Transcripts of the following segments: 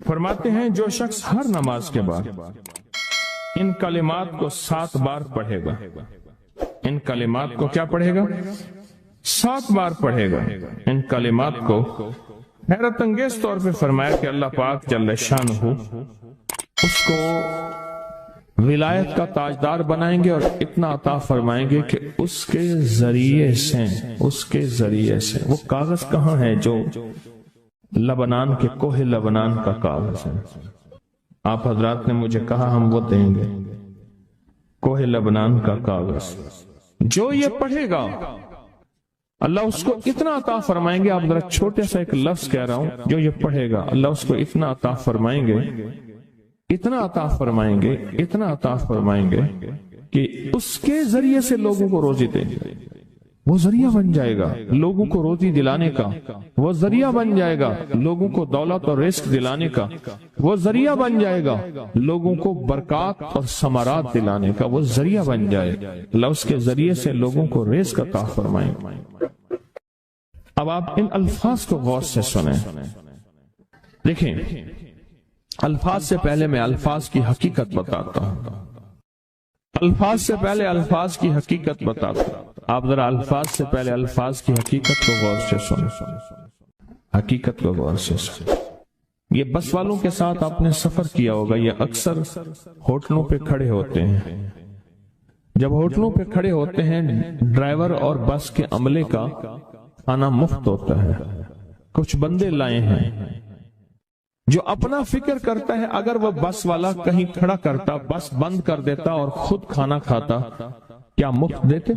فرماتے ہیں جو شخص ہر نماز کے بعد ان کلمات کو 7 بار پڑھے گا، ان کلمات کو کیا پڑھے گا؟ 7 بار پڑھے گا ان کلمات کو، حیرت انگیز طور پہ فرمایا کہ اللہ پاک جل شانہ اس کو ولایت کا تاجدار بنائیں گے اور اتنا عطا فرمائیں گے کہ اس کے ذریعے سے وہ کاغذ کہاں ہے جو لبنان کے کوہ لبنان کا کاغذ ہے؟ آپ حضرات نے مجھے کہا ہم وہ دیں گے، کوہ لبنان کا کاغذ جو یہ پڑھے گا اللہ اس کو اتنا عطا فرمائیں گے. آپ ذرا چھوٹے سا ایک لفظ کہہ رہا ہوں، جو یہ پڑھے گا اللہ اس کو اتنا عطا فرمائیں گے، اتنا عطا فرمائیں گے، اتنا عطا فرمائیں گے کہ اس کے ذریعے سے لوگوں کو روزی دیں گے. وہ ذریعہ بن جائے گا لوگوں کو روزی دلانے کا، وہ ذریعہ بن جائے گا لوگوں کو دولت اور رزق دلانے کا، وہ ذریعہ بن جائے گا لوگوں کو برکات اور ثمرات دلانے کا، وہ ذریعہ بن جائے گا اللہ اس کے ذریعے سے لوگوں کو رزق عطا فرمائیں. اب آپ ان الفاظ کو غور سے سنیں. دیکھیں، الفاظ سے پہلے میں الفاظ کی حقیقت بتاتا ہوں، الفاظ سے پہلے الفاظ کی حقیقت بتاتا ہوں. آپ ذرا الفاظ سے پہلے الفاظ کی حقیقت کو غور سے سنیں، حقیقت کو غور سے سنیں. یہ بس والوں کے ساتھ آپ نے سفر کیا ہوگا، یہ اکثر ہوٹلوں پہ کھڑے ہوتے ہیں. جب ہوٹلوں پہ کھڑے ہوتے ہیں ڈرائیور اور بس کے عملے کا کھانا مفت ہوتا ہے. کچھ بندے لائے ہیں جو اپنا فکر کرتا ہے اگر وہ بس والا کہیں کھڑا کرتا، بس بند کر دیتا اور خود کھانا کھاتا، کیا مفت دیتے؟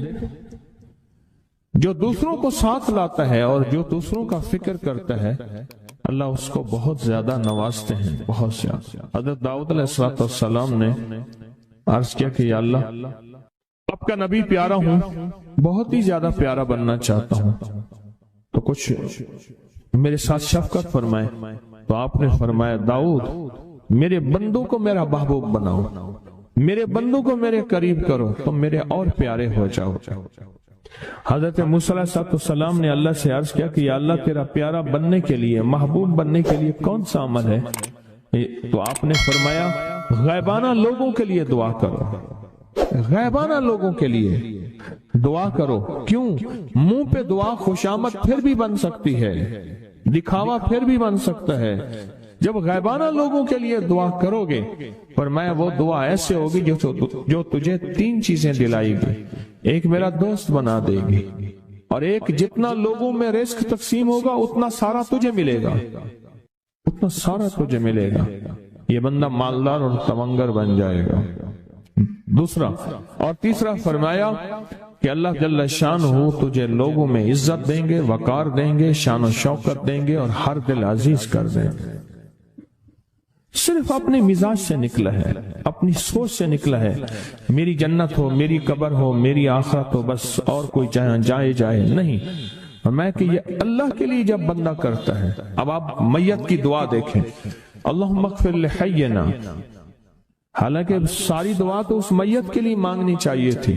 جو دوسروں کو ساتھ لاتا ہے اور جو دوسروں کا فکر کرتا ہے اللہ اس کو بہت زیادہ نوازتے ہیں، بہت زیادہ. حضرت داؤد علیہ السلام نے عرض کیا کہ یا اللہ آپ کا نبی پیارا ہوں، بہت ہی زیادہ پیارا بننا چاہتا ہوں، تو کچھ میرے ساتھ شفقت فرمائے. تو آپ نے فرمایا داؤد میرے بندوں کو میرا محبوب بناؤ، میرے بندوں کو میرے قریب کرو، تم میرے اور پیارے ہو جاؤ. حضرت موسیٰ علیہ السلام نے اللہ سے عرض کیا کہ یا اللہ تیرا پیارا بننے کے لیے، محبوب بننے کے لیے کون سا عمل ہے؟ تو آپ نے فرمایا غیبانہ لوگوں کے لیے دعا کرو، غیبانہ لوگوں کے لیے دعا کرو. کیوں؟ منہ پہ دعا خوشامد پھر بھی بن سکتی ہے، دکھاوا پھر بھی بن سکتا ہے. جب غیبانہ لوگوں کے لیے دعا کرو گے فرمایا وہ دعا ایسے ہوگی جو تجھے 3 چیزیں دلائے گی. ایک میرا دوست بنا دے گی، اور ایک جتنا لوگوں میں رزق تقسیم ہوگا اتنا سارا تجھے ملے گا، اتنا سارا تجھے ملے گا. یہ بندہ مالدار اور تمنگر بن جائے گا. دوسرا اور تیسرا فرمایا کہ اللہ جل شانہ تجھے لوگوں میں عزت دیں گے، وقار دیں گے، شان و شوکت دیں گے اور ہر دل عزیز کر دیں گے. صرف اپنے مزاج سے نکلا ہے، اپنی سوچ سے نکلا ہے، میری جنت ہو، میری قبر ہو، میری آخرت ہو، بس اور کوئی جائے نہیں. میں کہ یہ اللہ کے لیے جب بندہ کرتا ہے. اب آپ میت کی دعا دیکھیں، اللہم اغفر لحینا، حالانکہ ساری دعا تو اس میت کے لیے مانگنی چاہیے تھی.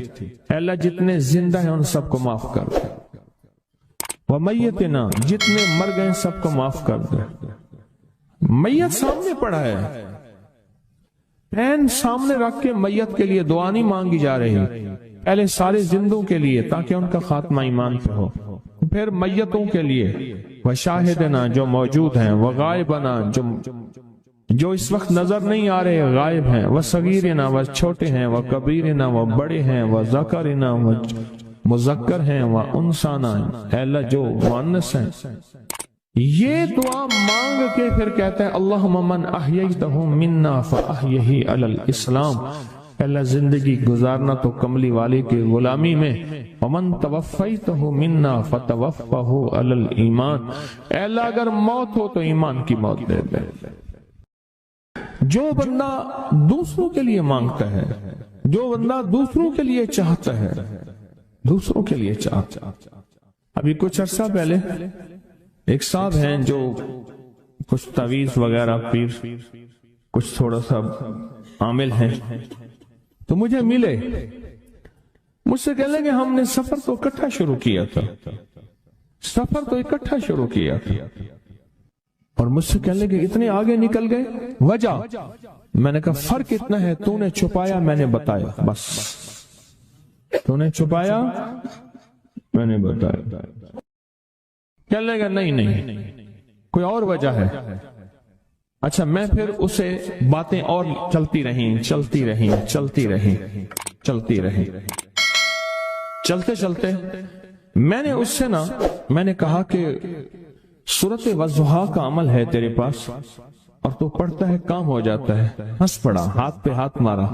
اے اللہ جتنے زندہ ہیں ان سب کو معاف کر دے، ومیتنا جتنے مر گئے سب کو معاف کر دے. میت سامنے پڑا ہے، پین سامنے رکھ کے میت کے لیے دعا نہیں مانگی جا رہی، پہلے سارے زندوں کے لیے تاکہ ان کا خاتمہ ایمان پہ ہو، پھر میتوں کے لیے وشاہدنا جو موجود ہیں، وغائبنا جو اس وقت نظر نہیں آ رہے غائب ہیں، وصغیرنا وہ چھوٹے ہیں، وکبیرنا وہ بڑے ہیں، وذکرنا وہ مذکر ہیں، وانثانا اے اللہ جو مؤنث ہیں. یہ دعا مانگ کے پھر کہتا ہے اللہم من احییتہ منا فاحیہ علی الاسلام، اللہ زندگی گزارنا تو کملی والے کے غلامی میں، ومن توفیتہ منا فتوفہ علی الایمان، اے اللہ اگر موت ہو تو ایمان کی موت دے دے. جو بندہ دوسروں کے لیے مانگتا ہے، جو بندہ دوسروں کے لیے چاہتا ہے، دوسروں کے لیے چاہتا. ابھی کچھ عرصہ پہلے ایک صاحب ہیں جو کچھ تعویذ وغیرہ پیر کچھ تھوڑا سا عامل ہیں، تو مجھے ملے، مجھ سے کہنے لگے ہم نے سفر تو اکٹھا شروع کیا تھا، سفر تو اکٹھا شروع کیا تھا. اور مجھ سے کہنے لگے اتنے آگے نکل گئے، وجہ؟ میں نے کہا فرق اتنا ہے، تو نے چھپایا میں نے بتایا، بس تو نے چھپایا میں نے بتایا۔ کہنے لگا نہیں کوئی اور وجہ ہے۔ اچھا میں پھر اسے باتیں اور چلتی رہیں چلتے چلتے میں نے اس سے میں نے کہا کہ سورۃ والضحیٰ کا عمل ہے تیرے پاس اور تو پڑھتا ہے کام ہو جاتا ہے۔ ہنس پڑا، ہاتھ پہ ہاتھ مارا،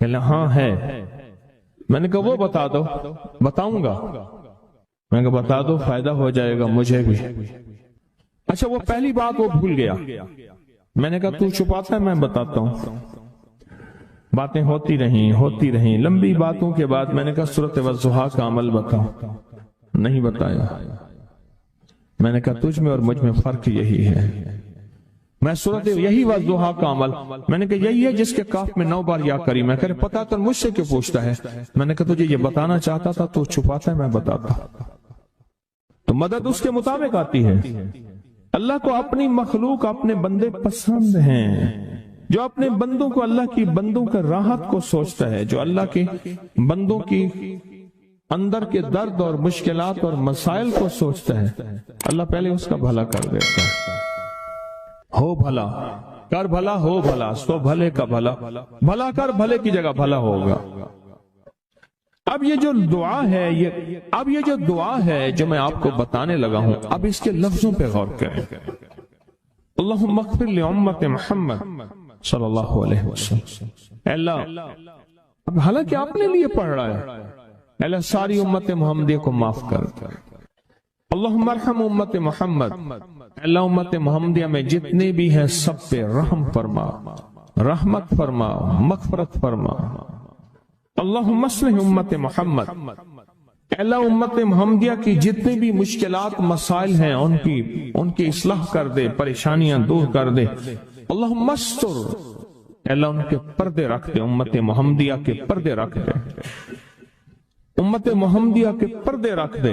کہنے ہاں ہے۔ میں نے کہا وہ بتا دو۔ بتاؤں گا، میں نے کہا بتا دو، فائدہ ہو جائے گا مجھے بھی۔ اچھا وہ پہلی بات وہ بھول گیا۔ میں نے کہا تو چھپاتا ہے میں بتاتا ہوں۔ باتیں ہوتی رہیں لمبی باتوں کے بعد میں نے کہا سورۃ والضحیٰ کا عمل بتاؤ، نہیں بتایا۔ میں نے کہا تجھ میں اور مجھ میں فرق یہی ہے، میں سورۃ یہی والضحیٰ کا عمل، میں نے کہا یہی ہے جس کے کاف میں 9 بار یا کری۔ میں کہا پتا تو مجھ سے کیوں پوچھتا ہے؟ میں نے کہا تجھے یہ بتانا چاہتا تھا تو چھپاتا ہے میں بتاتا۔ تو مدد اس کے مطابق آتی ہے۔ اللہ کو اپنی مخلوق اپنے بندے پسند ہیں، جو اپنے بندوں کو، اللہ کی بندوں کا راحت کو سوچتا ہے، جو اللہ کے بندوں کی اندر کے درد اور مشکلات اور مسائل کو سوچتا ہے، اللہ پہلے اس کا بھلا کر دیتا ہے۔ ہو بھلا کر بھلا، ہو بھلا سو بھلے کا بھلا، بھلا کر بھلے کی جگہ بھلا ہوگا۔ اب یہ جو دعا ہے، یہ جو دعا ہے جو میں آپ کو بتانے لگا ہوں، اب اس کے لفظوں پہ غور کریں۔ اللہم اغفر لامت محمد صلی اللہ علیہ وسلم۔ اللہ، اب حالانکہ آپ نے لیے پڑھ رہا ہے، اللہ ساری امت محمدیہ کو معاف کر۔ اللہم ارحم امت محمد، اللہ امت محمدیہ میں جتنے بھی ہیں سب پہ رحم فرما، رحمت فرما، مغفرت فرما۔ اللہم اصلح امت محمد، اللہ امت محمدیہ کی جتنے بھی مشکلات مسائل ہیں ان کی اصلاح کر دے، پریشانیاں دور کر دے۔ اللہم استر، اللہ ان کے پردے رکھ دے، امت محمدیہ کے پردے رکھ دے، امت محمدیہ کے پردے رکھ دے،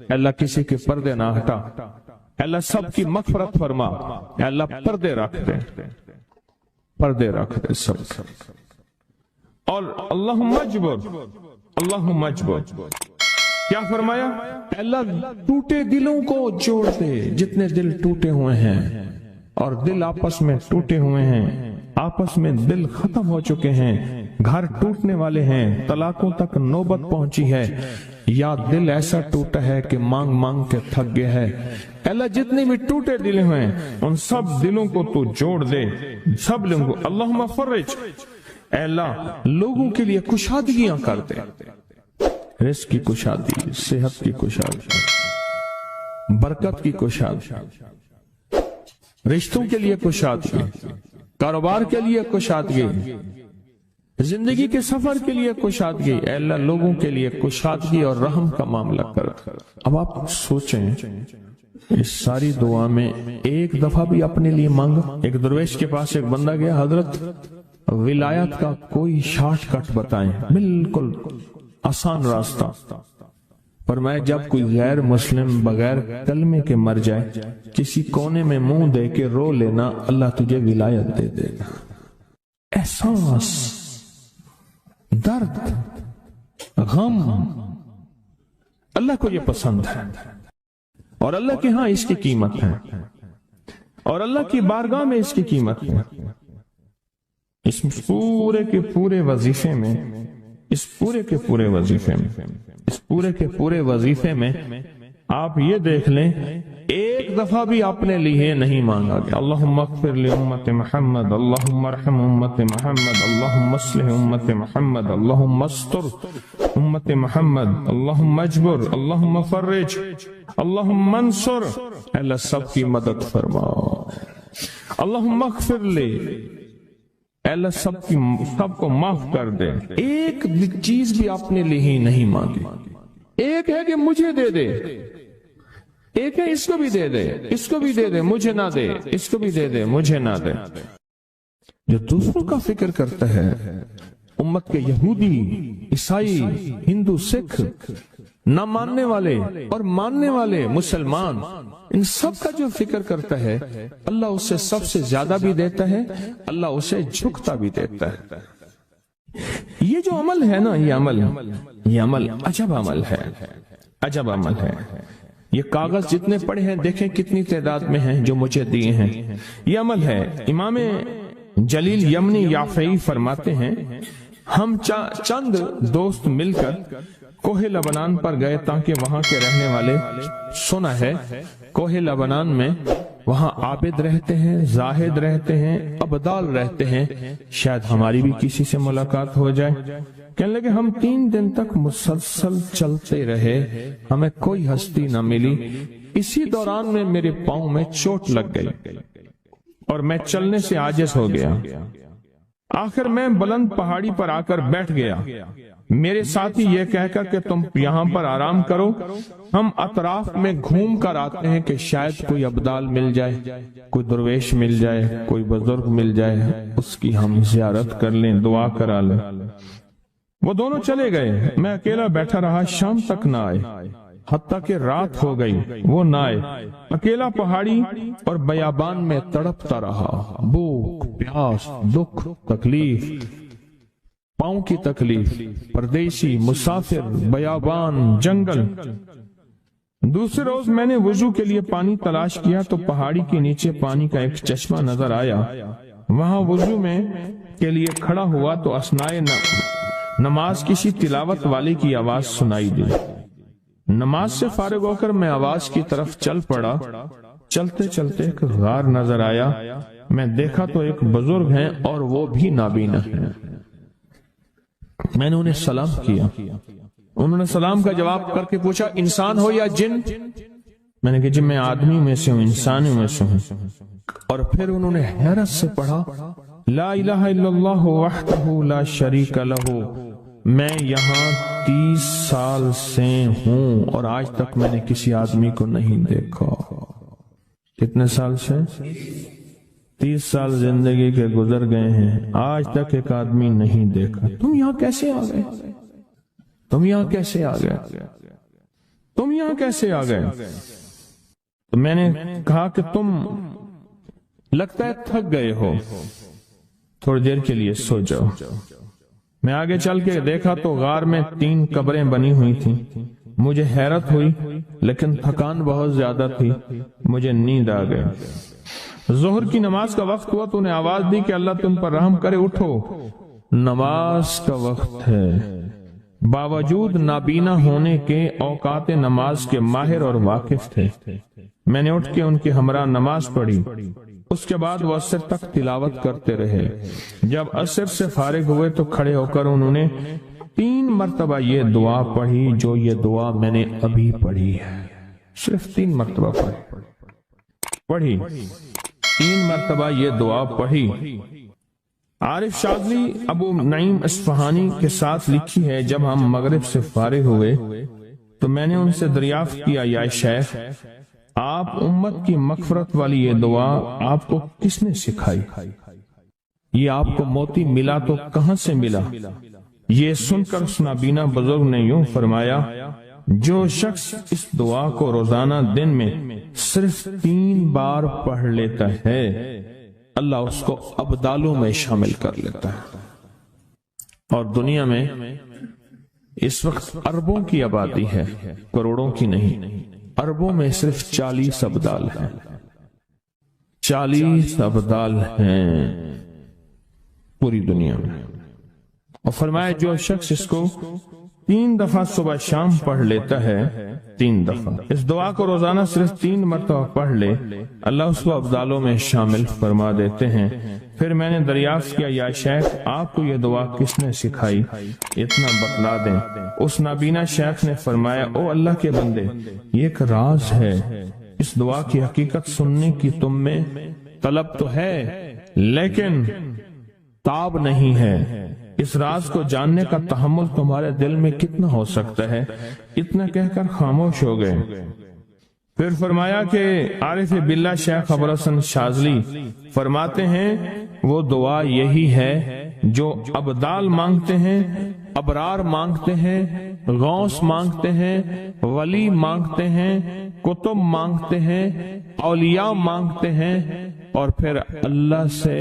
اللہ کسی کے پردے نہ ہٹا، اللہ سب کی مغفرت فرما، اللہ پردے رکھ دے، پردے رکھ دے سب۔ اور اللہم اجبر، کیا فرمایا؟ اللہ ٹوٹے دلوں کو جوڑ دے، جتنے دل ٹوٹے ہوئے ہیں اور دل آپس میں ٹوٹے ہوئے ہیں، آپس میں دل ختم ہو چکے ہیں، گھر ٹوٹنے والے ہیں، طلاقوں تک نوبت پہنچی ہے، یا دل ایسا ٹوٹا ہے کہ مانگ مانگ کے تھک گیا ہے، اللہ جتنے بھی ٹوٹے دل ہوئے ان سب دلوں کو تو جوڑ دے، سب لوگوں کو۔ اللہم فرج، اے اللہ لوگوں کے لیے کشادگیاں کر دے، رزق کی کشادگی، صحت کی کشادگی، برکت کی کشادگی، رشتوں کے لیے کشادگی، کاروبار کے لیے کشادگی، زندگی کے سفر کے لیے کشادگی، اے اللہ لوگوں کے لیے کشادگی اور رحم کا معاملہ کر۔ اب آپ سوچیں اس ساری دعا میں ایک دفعہ بھی اپنے لیے مانگا؟ ایک درویش کے پاس ایک بندہ گیا، حضرت ولایت کا کوئی شارٹ کٹ بتائیں، بالکل آسان راستہ۔ فرمایا جب کوئی غیر مسلم بغیر کلمے کے مر جائے، کسی کونے میں منہ دے کے رو لینا، اللہ تجھے ولایت دے دے گا۔ احساس، درد، غم، اللہ کو یہ پسند ہے، اور اللہ کے ہاں اس کی قیمت ہے، اور اللہ کی بارگاہ میں اس کی قیمت ہے۔ اس پورے کے پورے وظیفے میں، اس پورے کے پورے وظیفے میں آپ یہ دیکھ لیں ایک دفعہ بھی اپنے لیے نہیں مانگا گیا۔ اللہم اغفر لامت محمد، اللہم ارحم امت محمد، اللہم اصلح امت محمد، اللہم استر امت محمد، اللہم اجبر، اللہم فرج، اللہم منصر، اللہ سب کی مدد فرما۔ اللہم اغفر لے، اللہ سب کو معاف کر دے۔ ایک چیز بھی اپنے لیے ہی نہیں مانگی۔ ایک ہے کہ مجھے دے دے، ایک ہے اس کو بھی دے دے، اس کو بھی دے دے مجھے نہ دے، اس کو بھی دے دے مجھے نہ دے۔ جو دوسروں کا فکر کرتا ہے، امت کے یہودی، عیسائی، ہندو، سکھ، نہ ماننے والے اور ماننے والے مسلمان، ان سب کا جو فکر کرتا ہے اللہ اسے سب سے زیادہ بھی دیتا ہے، اللہ اسے جھکتا بھی دیتا ہے۔ یہ جو عمل ہے نا، یہ عمل عجب عمل ہے، عجب عمل ہے۔ یہ کاغذ جتنے پڑے ہیں دیکھیں کتنی تعداد میں ہیں جو مجھے دیے ہیں، یہ عمل ہے۔ امام جلیل یمنی یافعی فرماتے ہیں ہم چند دوست مل کر کوہ لبنان پر گئے تاکہ وہاں کے رہنے والے، سنا ہے کوہ لبنان میں وہاں عابد رہتے ہیں، زاہد رہتے ہیں، ابدال رہتے ہیں، شاید ہماری بھی کسی سے ملاقات ہو جائے۔ کہنے لگے ہم 3 دن تک مسلسل چلتے رہے، ہمیں کوئی ہستی نہ ملی۔ اسی دوران میں میرے پاؤں میں چوٹ لگ گئی اور میں چلنے سے عاجز ہو گیا۔ آخر میں بلند پہاڑی پر آ کر بیٹھ گیا۔ میرے ساتھی یہ کہہ کر کہ تم یہاں پر آرام کرو، ہم اطراف میں گھوم کر آتے ہیں کہ شاید کوئی ابدال مل جائے، کوئی درویش مل جائے، کوئی بزرگ مل جائے، اس کی ہم زیارت کر لیں، دعا کرا لیں۔ وہ دونوں چلے گئے، میں اکیلا بیٹھا رہا، شام تک نہ آئے، حتیٰ کہ رات ہو گئی، وہ نہ آئے۔ اکیلا پہاڑی اور بیابان میں تڑپتا رہا، بھوک، پیاس، دکھ، تکلیف، پاؤں کی تکلیف، پردیسی، مسافر، بیابان، جنگل۔ دوسرے روز میں نے وضو کے لیے پانی تلاش کیا تو پہاڑی کے نیچے پانی کا ایک چشمہ نظر آیا۔ وہاں وضو میں کے لیے کھڑا ہوا تو اثناء نماز کسی تلاوت والے کی آواز سنائی دی۔ نماز سے فارغ ہو کر میں آواز کی طرف چل پڑا۔ چلتے چلتے ایک غار نظر آیا، میں دیکھا تو ایک بزرگ ہیں اور وہ بھی نابینا ہیں۔ میں نے انہیں سلام کیا، انہوں نے سلام کا جواب کر کے پوچھا انسان ہو یا جن؟ میں نے کہا جی میں آدمی میں سے ہوں، انسانی میں سے ہوں۔ اور پھر انہوں نے حیرت سے پڑھا لا الہ الا اللہ وحدہ لا شریک لہ، میں یہاں 30 سال سے ہوں اور آج تک میں نے کسی آدمی کو نہیں دیکھا۔ کتنے سال سے؟ 30 سال زندگی کے گزر گئے ہیں، آج تک ایک آدمی نہیں دیکھا۔ تم یہاں کیسے آ گئے؟ تم یہاں کیسے آ گئے؟ تم یہاں کیسے آ گئے؟ تو میں نے کہا کہ تم لگتا ہے تھک گئے ہو، تھوڑی دیر کے لیے سو جاؤ۔ میں آگے چل کے دیکھا تو غار میں 3 قبریں بنی ہوئی تھیں۔ مجھے حیرت ہوئی لیکن تھکان بہت زیادہ تھی، مجھے نیند آ گئی۔ ظہر کی نماز کا وقت ہوا تو انہیں آواز دی کہ اللہ تم پر رحم کرے، اٹھو نماز کا وقت ہے۔ باوجود نابینا ہونے کے اوقات نماز کے ماہر اور واقف تھے۔ میں نے اٹھ کے ان کے ہمراہ نماز پڑھی، اس کے بعد وہ عصر تک تلاوت کرتے رہے۔ جب عصر سے فارغ ہوئے تو کھڑے ہو کر انہوں نے 3 مرتبہ یہ دعا پڑھی جو یہ دعا میں نے ابھی پڑھی ہے، صرف 3 مرتبہ پڑھی، 3 مرتبہ یہ دعا پڑھی۔ عارف شاذلی ابو نعیم اصفہانی کے ساتھ لکھی ہے جب ہم مغرب سے فارغ ہوئے تو میں نے ان سے دریافت کیا یا شیخ آپ امت کی مغفرت والی یہ دعا آپ کو کس نے سکھائی؟ یہ آپ کو موتی ملا تو کہاں سے ملا؟ یہ سن کر اس نابینا بزرگ نے یوں فرمایا جو شخص اس دعا کو روزانہ دن میں صرف 3 بار پڑھ لیتا ہے اللہ اس کو ابدالوں میں شامل کر لیتا ہے۔ اور دنیا میں اس وقت اربوں کی آبادی ہے، کروڑوں کی نہیں، اربوں میں صرف 40 ابدال ہیں، 40 ابدال ہیں پوری دنیا میں۔ اور فرمایا جو شخص اس کو 3 دفعہ صبح شام پڑھ لیتا ہے، 3 دفعہ اس دعا کو روزانہ صرف 3 مرتبہ پڑھ لے اللہ اس کو ابدالوں میں شامل فرما دیتے ہیں۔ پھر میں نے دریافت کیا یا شیخ آپ کو یہ دعا کس نے سکھائی؟ اتنا بتلا دیں۔ اس نابینا شیخ نے فرمایا او اللہ کے بندے، یہ ایک راز ہے، اس دعا کی حقیقت سننے کی تم میں طلب تو ہے لیکن تاب نہیں ہے، اس راز کو جاننے کا تحمل تمہارے دل میں کتنا ہو سکتا ہے؟ اتنا کہہ کر خاموش ہو گئے۔ پھر فرمایا کہ عارف باللہ شیخ ابو الحسن شاذلی فرماتے ہیں وہ دعا یہی ہے جو ابدال مانگتے ہیں، ابرار مانگتے ہیں، غوث مانگتے ہیں، ولی مانگتے ہیں، کتب مانگتے ہیں، اولیاء مانگتے ہیں، اور پھر اللہ سے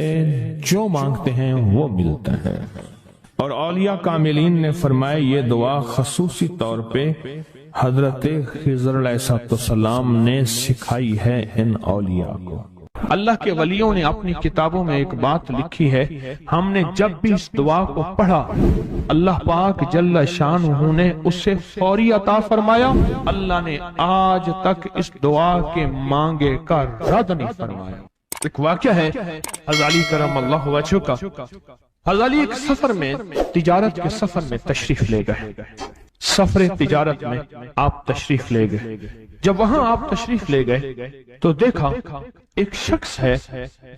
جو مانگتے ہیں وہ ملتا ہے۔ اور اولیاء کاملین نے فرمایا یہ دعا خصوصی طور پہ حضرت خضر علیہ السلام نے سکھائی ہے ان اولیاء کو۔ اللہ کے ولیوں نے اپنی کتابوں میں ایک بات لکھی ہے، ہم نے جب بھی اس دعا کو پڑھا اللہ پاک جل شانہ نے اسے فوری عطا فرمایا۔ اللہ نے آج تک اس دعا کے مانگے کا رد نہیں فرمایا۔ ایک واقعہ ہے حضرت علی کرم اللہ وجہہ کا۔ حضرت علی ایک سفر میں، تجارت کے سفر میں تشریف لے گئے۔ سفر تجارت میں آپ تشریف لے گئے۔ جب وہاں آپ تشریف لے گئے تو دیکھا ایک شخص ہے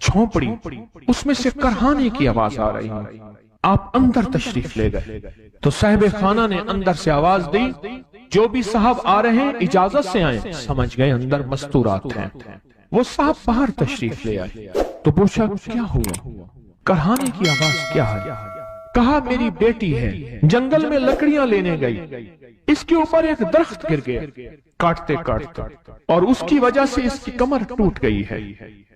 جھونپڑی، اس میں سے کرہانے کی آواز آ رہی ہے۔ آپ اندر تشریف لے گئے تو صاحب خانہ نے اندر سے آواز دی، جو بھی صاحب آ رہے ہیں اجازت سے آئیں۔ سمجھ گئے اندر مستورات ہیں۔ وہ صاحب باہر تشریف لے آئے تو پوچھا کیا ہوا، کرہانے کی آواز کیا ہے؟ کہا میری بیٹی ہے، جنگل میں لکڑیاں لینے گئی، اس کے اوپر ایک درخت گر گیا کاٹتے کاٹتے، اور اس کی وجہ سے اس کی کمر ٹوٹ گئی ہے۔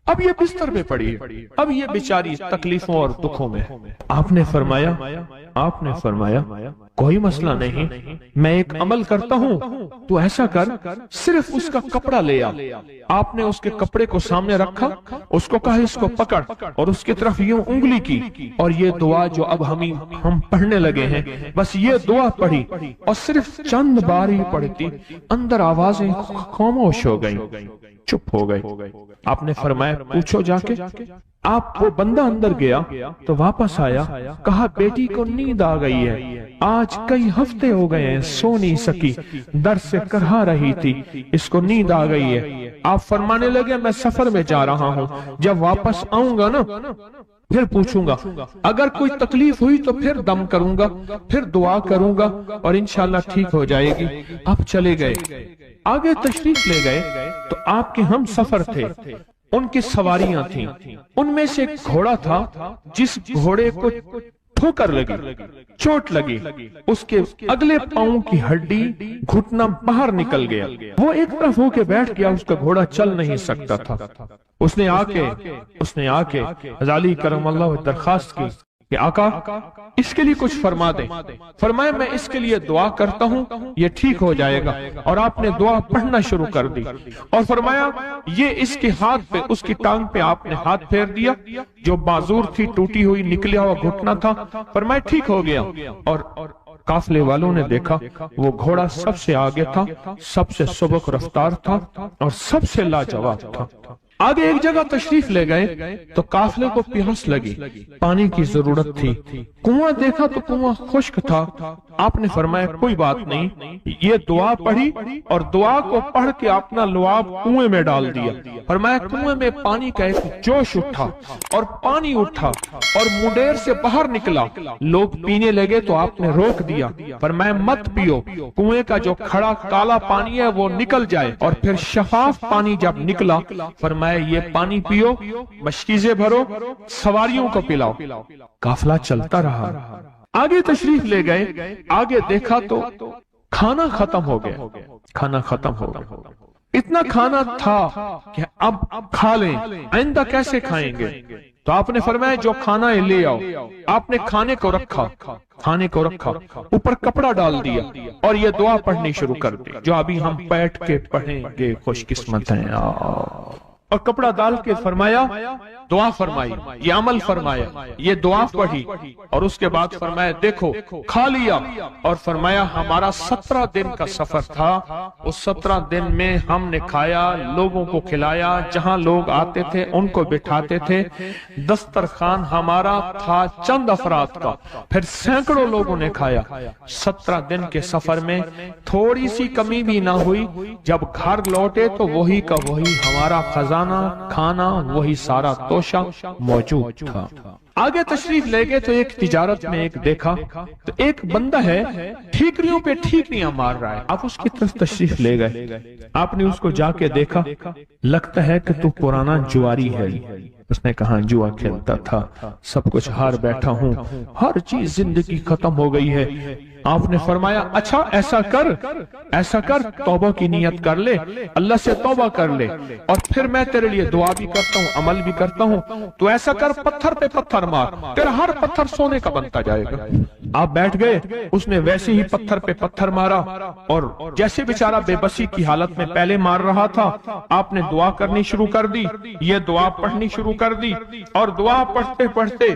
اب یہ بستر پہ پڑی ہے، اب یہ بیچاری تکلیفوں اور دکھوں میں۔ آپ نے فرمایا کوئی مسئلہ نہیں، میں ایک عمل کرتا ہوں، تو ایسا کر صرف اس کا کپڑا لے آ۔ آپ نے اس کے کپڑے کو سامنے رکھا، اس کو کہا اس کو پکڑ، اور اس کی طرف یوں انگلی کی، اور یہ دعا جو اب ہم پڑھنے لگے ہیں، بس یہ دعا پڑھی، اور صرف چند بار ہی پڑھتی اندر آوازیں خاموش ہو گئیں، چپ ہو گئی۔ آپ نے فرمایا پوچھو جا کے۔ آپ وہ بندہ اندر گیا تو واپس آیا، کہا بیٹی کو نیند آ گئی ہے، آج کئی ہفتے ہو گئے ہیں سو نہیں سکی، در سے کرہا رہی تھی، اس کو نیند آ گئی ہے۔ آپ فرمانے لگے میں سفر میں جا رہا ہوں، جب واپس آؤں گا نا پھر پوچھوں گا، اگر کوئی تکلیف ہوئی تو پھر دم کروں گا، پھر دعا کروں گا، اور انشاءاللہ ٹھیک ہو جائے گی۔ آپ چلے گئے، آگے تشریف لے گئے تو آپ کے ہم سفر تھے، ان کی سواریاں تھیں، ان میں سے ایک گھوڑا تھا جس گھوڑے کو ٹھوکر لگی، چوٹ لگی، اس کے اگلے پاؤں کی ہڈی گھٹنا باہر نکل گیا، وہ ایک طرف ہو کے بیٹھ گیا، اس کا گھوڑا چل نہیں سکتا تھا۔ اس نے آ کے حضرت علی کرم اللہ درخواست کی کہ آقا اس کے لیے کچھ فرما دیں۔ فرمایا میں اس کے لیے دعا کرتا ہوں، یہ ٹھیک ہو جائے گا۔ اور آپ نے دعا پڑھنا شروع کر دی، اور فرمایا یہ اس کے ہاتھ پہ، اس کی ٹانگ پہ آپ نے ہاتھ پھیر دیا، جو معذور تھی، ٹوٹی ہوئی نکلیا ہوا گھٹنا تھا، فرمایا ٹھیک ہو گیا۔ اور قافلے والوں نے دیکھا وہ گھوڑا سب سے آگے تھا، سب سے سبک رفتار تھا، اور سب سے لاجواب تھا۔ آگے ایک جگہ تشریف لے گئے تو قافلے کو پیاس لگی، پانی کی ضرورت تھی، کنواں دیکھا تو کنواں خشک تھا۔ آپ نے فرمایا کوئی بات نہیں، یہ دعا پڑھی، اور دعا کو پڑھ کے اپنا لعاب کنویں میں ڈال دیا۔ فرمایا کنویں میں پانی کا ایک جوش اٹھا، اور پانی اٹھا اور منڈیر سے باہر نکلا، لوگ پینے لگے تو آپ نے روک دیا۔ فرمایا مت پیو، کنویں کا جو کھڑا کالا پانی ہے وہ نکل جائے، اور پھر شفاف پانی جب نکلا فرمایا یہ پانی پیو، مشکیزیں بھرو، سواریوں کو پلاؤ۔ قافلہ چلتا رہا، آگے تشریف لے گئے، آگے دیکھا تو کھانا ختم ہو گیا، اتنا کھانا تھا کہ اب کھا لیں، آئندہ کیسے کھائیں گے؟ تو آپ نے فرمایا جو کھانا ہے لے آؤ۔ آپ نے کھانے کو رکھا، اوپر کپڑا ڈال دیا، اور یہ دعا پڑھنی شروع کر دی جو ابھی ہم بیٹھ کے پڑھیں گے، خوش قسمت ہیں۔ اور کپڑا ڈال کے فرمایا دعا فرمائی، یہ عمل فرمایا، یہ دعا پڑھی، اور اس کے بعد فرمایا دیکھو کھا لیا، اور فرمایا ہمارا 17 دن کا سفر تھا، اس 17 دن میں ہم نے کھایا، لوگوں کو کھلایا، جہاں لوگ آتے تھے ان کو بٹھاتے تھے، دسترخوان ہمارا تھا چند افراد کا، پھر سینکڑوں لوگوں نے کھایا۔ 17 دن کے سفر میں تھوڑی سی کمی بھی نہ ہوئی، جب گھر لوٹے تو وہی کا وہی ہمارا خزانہ، کھانا وہی سارا توشہ موجود تھا۔ آگے تشریف لے گئے تو ایک تجارت میں ایک دیکھا تو ایک بندہ ہے ٹھیکریوں پہ ٹھیکریاں مار رہا ہے، آپ اس کی طرف تشریف لے گئے، آپ نے اس کو جا کے دیکھا، لگتا ہے کہ تو پرانا جواری ہے، اس نے کہا جوا کھیلتا تھا، سب کچھ ہار بیٹھا ہوں، ہر چیز زندگی ختم ہو گئی ہے۔ آپ نے فرمایا اچھا ایسا کر توبہ کی نیت کر لے، اللہ سے توبہ کر لے، اور پھر میں تیرے لیے دعا بھی کرتا ہوں، عمل بھی کرتا ہوں، تو ایسا کر پتھر پہ پتھر مار، تیرا ہر پتھر سونے کا بنتا جائے گا۔ آپ بیٹھ گئے، اس نے ویسے ہی پتھر پہ پتھر مارا، اور جیسے بیچارہ بے بسی کی حالت میں پہلے مار رہا تھا، آپ نے دعا کرنی شروع کر دی، یہ دعا پڑھنی شروع کر دی، اور دعا پڑھتے پڑھتے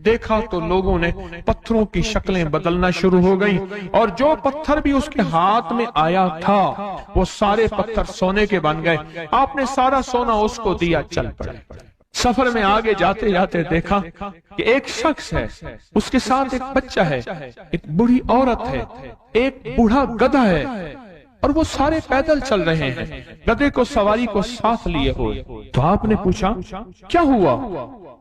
دیکھا تو لوگوں نے پتھروں کی شکلیں بدلنا شروع ہو گئی، اور جو پتھر بھی اس کے ہاتھ میں آیا تھا وہ سارے پتھر سونے کے بن گئے۔ آپ نے سارا سونا اس کو دیا، چل پڑے۔ سفر میں آگے جاتے جاتے دیکھا کہ ایک شخص ہے، اس کے ساتھ ایک بچہ ہے، ایک بوڑھی عورت ہے، ایک بوڑھا گدھا ہے، اور وہ سارے پیدل چل رہے ہیں، گدھے کو سواری کو ساتھ لیے ہوئے۔ تو آپ نے پوچھا کیا ہوا؟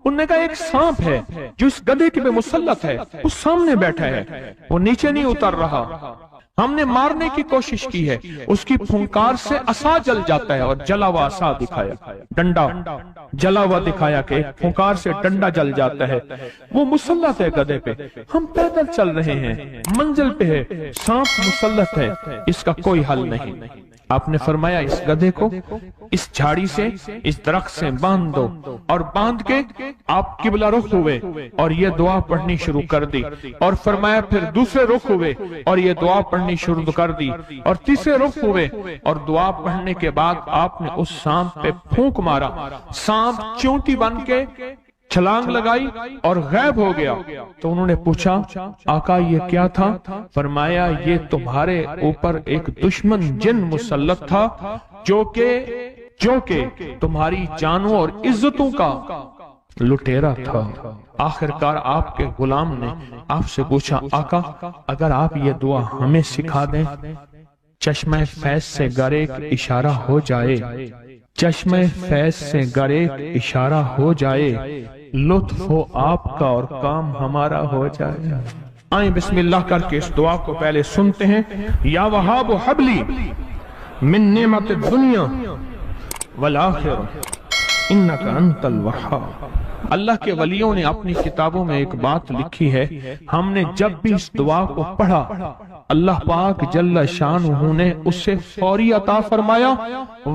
انہوں نے کہا ایک سانپ ہے جو اس گدھے کے پہ مسلط ہے، اس سامنے بیٹھا ہے، وہ نیچے نہیں اتر رہا، ہم نے مارنے کی کوشش کی ہے، اس کی پھنکار سے عصا جل جاتا ہے، اور جلا ہوا عصا دکھایا، ڈنڈا جلا ہوا دکھایا کہ ایک پھنکار سے ڈنڈا جل جاتا ہے، وہ مسلط ہے گدھے پہ، ہم پیدل چل رہے ہیں، منزل پہ ہے، سانپ مسلط ہے، اس کا کوئی حل نہیں۔ آپ نے فرمایا اس گدھے کو اس جھاڑی سے، اس درخت سے باندھ دو، اور باندھ کے آپ قبلہ رخ ہوئے اور یہ دعا پڑھنی شروع کر دی، اور فرمایا پھر دوسرے رخ ہوئے اور یہ دعا پڑھنی شروع کر دی، اور تیسرے رخ ہوئے، اور دعا پڑھنے کے بعد آپ نے اس سانپ پہ پھونک مارا، سانپ چونٹی بن کے چھلانگ لگائی اور غائب ہو گیا۔ تو انہوں نے پوچھا آقا یہ کیا تھا؟ فرمایا یہ تمہارے اوپر ایک دشمن جن مسلط تھا جو کہ تمہاری جانوں اور عزتوں کا لٹیرا تھا۔ آخرکار آپ کے غلام نے آپ سے پوچھا آقا اگر آپ یہ دعا ہمیں سکھا دیں، چشمہ فیض سے گر ایک اشارہ ہو جائے، چشمہ فیض سے گر ایک اشارہ ہو جائے، لطف ہو آپ کا اور کام ہمارا ہو جائے۔ آئیں بسم اللہ کر کے اس دعا کو پہلے سنتے ہیں۔ یا وہاب حبلی من نعمت الدنیا والآخرہ انک انت الوہاب۔ اللہ کے ولیوں نے اپنی کتابوں میں ایک بات لکھی ہے، ہم نے جب بھی اس دعا کو پڑھا اللہ پاک جل شانہ نے اس سے فوری عطا فرمایا،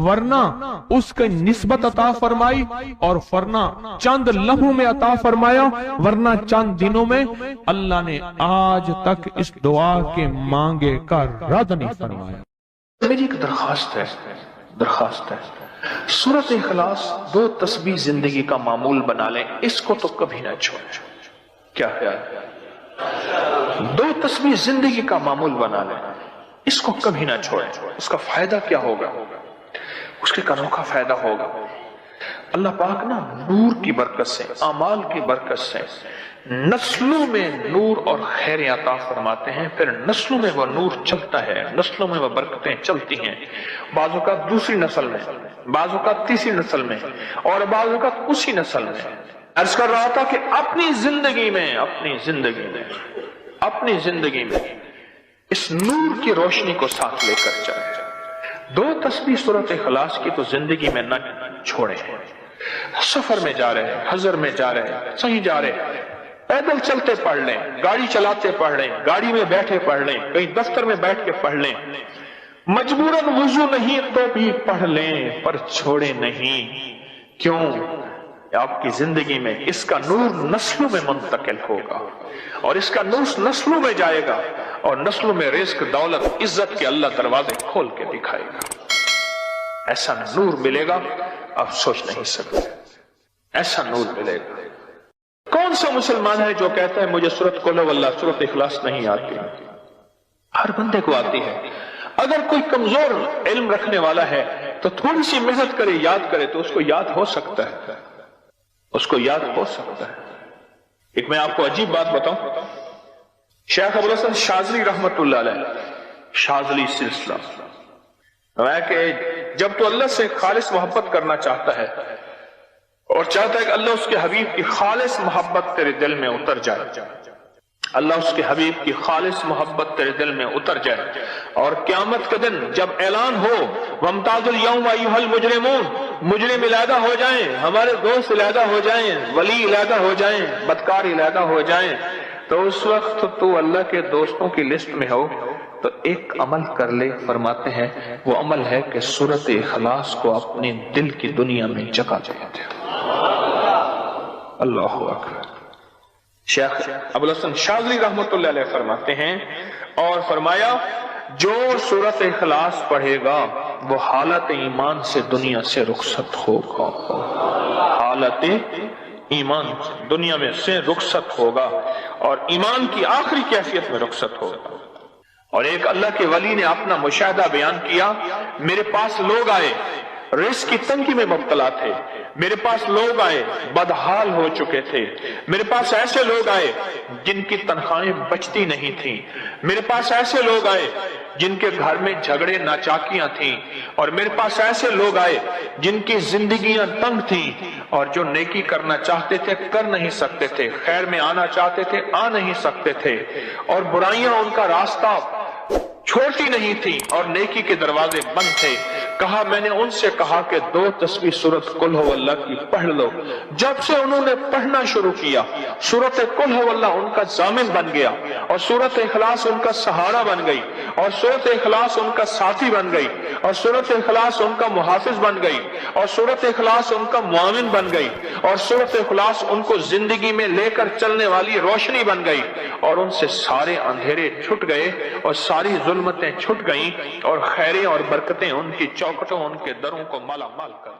ورنہ اس کی نسبت عطا فرمائی، اور ورنہ چند لمحوں میں عطا فرمایا، ورنہ چند دنوں میں۔ اللہ نے آج تک اس دعا کے مانگے کا رد نہیں فرمایا۔ میری ایک درخواست ہے سورۃ اخلاص 2 تسبیح زندگی کا معمول بنا لیں، اس کو تو کبھی نہ چھوڑیں۔ کیا خیال ہے؟ 2 تسبیح زندگی کا معمول بنا لیں، اس کو کبھی نہ چھوڑیں۔ اس کا فائدہ کیا ہوگا؟ اس کے انوکھا فائدہ ہوگا۔ اللہ پاک نا نور کی برکت سے، اعمال کی برکت سے نسلوں میں نور اور خیر عطا فرماتے ہیں، پھر نسلوں میں وہ نور چلتا ہے، نسلوں میں وہ برکتیں چلتی ہیں، بعض اوقات دوسری نسل میں، بعض اوقات تیسری نسل میں، اور بعض اوقات اسی نسل میں۔ عرض کر رہا تھا کہ اپنی زندگی میں اس نور کی روشنی کو ساتھ لے کر چلے۔ 2 تسبیح سورۃ اخلاص کی تو زندگی میں نہ چھوڑیں۔ سفر میں جا رہے ہیں، حضر میں جا رہے ہیں، صحیح جا رہے ہیں، پیدل چلتے پڑھ لیں، گاڑی چلاتے پڑھ لیں، گاڑی میں بیٹھے پڑھ لیں، کہیں دفتر میں بیٹھ کے پڑھ لیں، مجبوراً وضو نہیں تو بھی پڑھ لیں، پر چھوڑے نہیں۔ کیوں؟ آپ کی زندگی میں اس کا نور نسلوں میں منتقل ہوگا، اور اس کا نور نسلوں میں جائے گا، اور نسلوں میں رزق، دولت، عزت کے اللہ دروازے کھول کے دکھائے گا۔ ایسا نور ملے گا آپ سوچ نہیں سکتے، ایسا نور ملے گا۔ کون سا مسلمان ہے جو کہتا ہے مجھے سورۃ قل ہو اللہ، سورۃ اخلاص نہیں آتی؟ ہر بندے کو آتی ہے۔ اگر کوئی کمزور علم رکھنے والا ہے تو تھوڑی سی محنت کرے، یاد کرے تو اس کو یاد ہو سکتا ہے، اس کو یاد ہو سکتا ہے۔ ایک میں آپ کو عجیب بات بتاؤں، شیخ ابوالحسن شاذلی رحمت اللہ علیہ، شاذلی سلسلہ، کہ جب تو اللہ سے خالص محبت کرنا چاہتا ہے اور چاہتا ہے کہ اللہ اس کے حبیب کی خالص محبت تیرے دل میں اتر جائے، اللہ اس کے حبیب کی خالص محبت تیرے دل میں اتر جائے، اور قیامت کے دن جب اعلان ہو وَامْتَازُوا الْيَوْمَ أَيُّهَا الْمُجْرِمُونَ، مجرم علیحدہ ہو جائیں، ہمارے دوست علیحدہ ہو جائیں، ولی علیحدہ ہو جائیں، بدکار علیحدہ ہو جائیں، تو اس وقت تو اللہ کے دوستوں کی لسٹ میں ہو تو ایک عمل کر لے۔ فرماتے ہیں وہ عمل ہے کہ سورۃ اخلاص کو اپنے دل کی دنیا میں جگہ دے دے۔ اللہ اکبر۔ شیخ ابوالحسن شاذلی رحمۃ اللہ علیہ فرماتے ہیں، اور فرمایا جو سورۃ اخلاص پڑھے گا وہ حالت ایمان سے دنیا سے رخصت ہوگا، حالت ایمان سے دنیا میں سے رخصت ہوگا اور ایمان کی آخری کیفیت میں رخصت ہوگا۔ اور ایک اللہ کے ولی نے اپنا مشاہدہ بیان کیا، میرے پاس لوگ آئے رزق کی تنگی میں مبتلا تھے، میرے پاس لوگ آئے بدحال ہو چکے تھے، میرے پاس ایسے لوگ آئے جن کی تنخواہیں بچتی نہیں تھیں، میرے پاس ایسے لوگ آئے جن کے گھر میں جھگڑے ناچاکیاں تھیں، اور میرے پاس ایسے لوگ آئے جن کی زندگیاں تنگ تھیں اور جو نیکی کرنا چاہتے تھے کر نہیں سکتے تھے، خیر میں آنا چاہتے تھے آ نہیں سکتے تھے، اور برائیاں ان کا راستہ چھوٹی نہیں تھی اور نیکی کے دروازے بند تھے۔ کہا میں نے ان سے کہا کہ 2 تسبیح سورۃ قل ہو اللہ کی پڑھ لو۔ جب سے انہوں نے پڑھنا شروع کیا سورۃ قل ہو اللہ ان کا ضامن بن گیا، اور سورۃ اخلاص ان کا سہارا بن گئی، اور سورۃ اخلاص ان کا ساتھی بن گئی، اور سورۃ اخلاص ان کا محافظ بن گئی، اور سورۃ اخلاص ان کا معاون بن گئی، اور سورۃ اخلاص ان کو زندگی میں لے کر چلنے والی روشنی بن گئی، اور ان سے سارے اندھیرے چھٹ گئے اور ساری ظلمتیں چھٹ گئیں، اور خیریں اور برکتیں ان کی چوکھٹوں ان کے دروں کو مالا مال کر